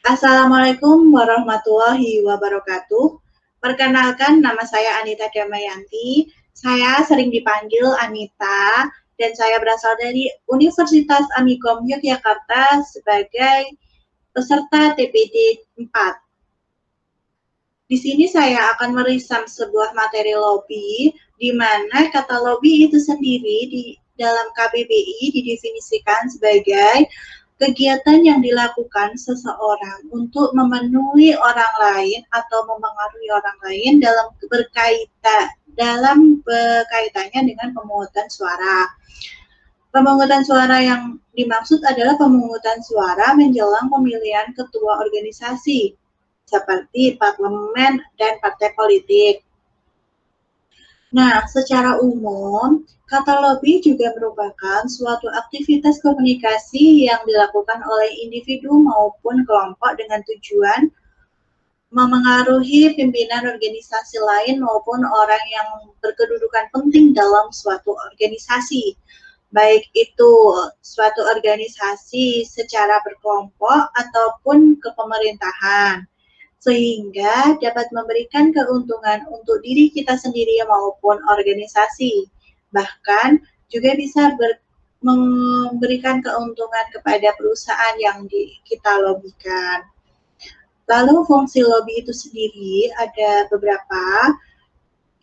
Assalamualaikum warahmatullahi wabarakatuh. Perkenalkan, nama saya Anita Damayanti. Saya sering dipanggil Anita dan saya berasal dari Universitas Amikom Yogyakarta sebagai peserta TPD 4. Di sini saya akan merisam sebuah materi lobby, di mana kata lobby itu sendiri di dalam KBBI didefinisikan sebagai kegiatan yang dilakukan seseorang untuk memenuhi orang lain atau memengaruhi orang lain dalam berkaitannya dengan pemungutan suara. Pemungutan suara yang dimaksud adalah pemungutan suara menjelang pemilihan ketua organisasi, seperti parlemen dan partai politik. Nah, secara umum, kata lobby juga merupakan suatu aktivitas komunikasi yang dilakukan oleh individu maupun kelompok dengan tujuan memengaruhi pimpinan organisasi lain maupun orang yang berkedudukan penting dalam suatu organisasi. Baik itu suatu organisasi secara berkelompok ataupun kepemerintahan, sehingga dapat memberikan keuntungan untuk diri kita sendiri maupun organisasi. Bahkan juga bisa memberikan keuntungan kepada perusahaan yang kita lobikan. Lalu fungsi lobby itu sendiri ada beberapa,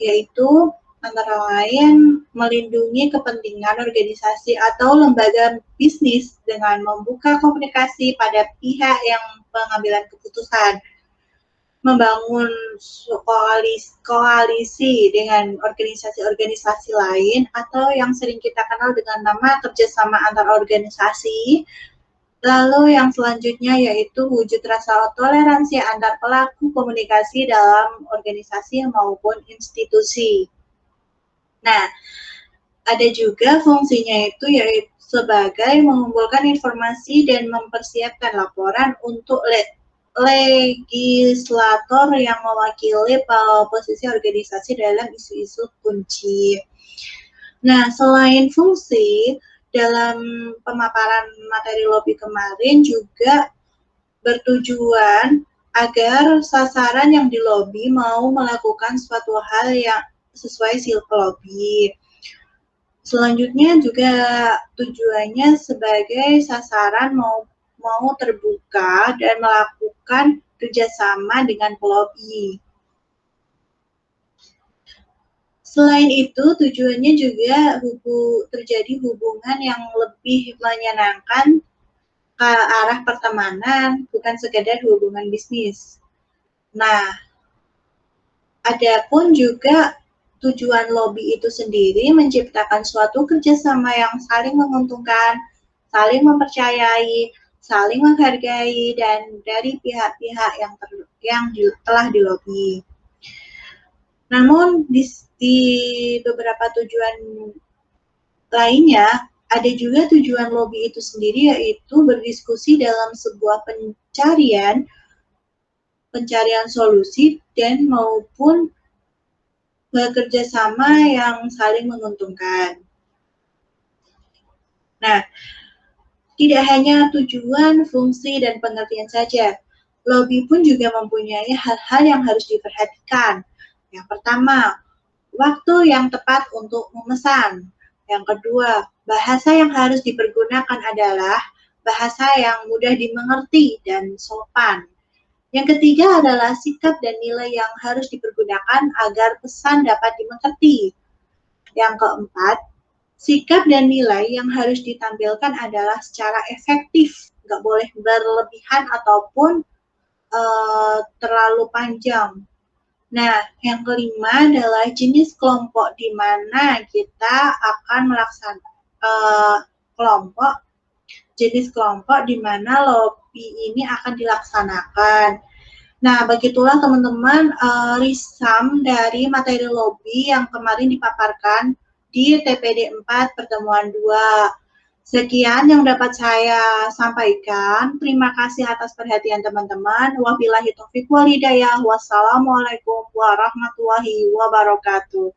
yaitu antara lain melindungi kepentingan organisasi atau lembaga bisnis dengan membuka komunikasi pada pihak yang pengambilan keputusan, membangun koalisi dengan organisasi-organisasi lain atau yang sering kita kenal dengan nama kerjasama antar organisasi. Lalu yang selanjutnya yaitu wujud rasa toleransi antar pelaku komunikasi dalam organisasi maupun institusi. Nah, ada juga fungsinya itu yaitu sebagai mengumpulkan informasi dan mempersiapkan laporan untuk legislator yang mewakili posisi organisasi dalam isu-isu kunci. Nah, selain fungsi, dalam pemaparan materi lobby kemarin juga bertujuan agar sasaran yang dilobi mau melakukan suatu hal yang sesuai silp lobby. Selanjutnya juga tujuannya sebagai sasaran mau terbuka dan melakukan kerjasama dengan pelobi. Selain itu, tujuannya juga terjadi hubungan yang lebih menyenangkan ke arah pertemanan, bukan sekedar hubungan bisnis. Nah, adapun juga tujuan lobby itu sendiri menciptakan suatu kerjasama yang saling menguntungkan, saling mempercayai, saling menghargai, dan dari pihak-pihak yang telah dilobi. Namun di beberapa tujuan lainnya, ada juga tujuan lobby itu sendiri, yaitu berdiskusi dalam sebuah pencarian solusi dan maupun bekerja sama yang saling menguntungkan. Nah, tidak hanya tujuan, fungsi, dan pengertian saja, lobby pun juga mempunyai hal-hal yang harus diperhatikan. Yang pertama, waktu yang tepat untuk memesan. Yang kedua, bahasa yang harus dipergunakan adalah bahasa yang mudah dimengerti dan sopan. Yang ketiga adalah sikap dan nilai yang harus dipergunakan agar pesan dapat dimengerti. Yang keempat, sikap dan nilai yang harus ditampilkan adalah secara efektif, nggak boleh berlebihan ataupun terlalu panjang. Nah, yang kelima adalah jenis kelompok di mana kita akan melaksanakan jenis kelompok di mana lobby ini akan dilaksanakan. Nah, begitulah teman-teman risam dari materi lobby yang kemarin dipaparkan di TPD 4 pertemuan 2. Sekian yang dapat saya sampaikan. Terima kasih atas perhatian teman-teman. Wabillahi taufiq wal hidayah. Wassalamualaikum warahmatullahi wabarakatuh.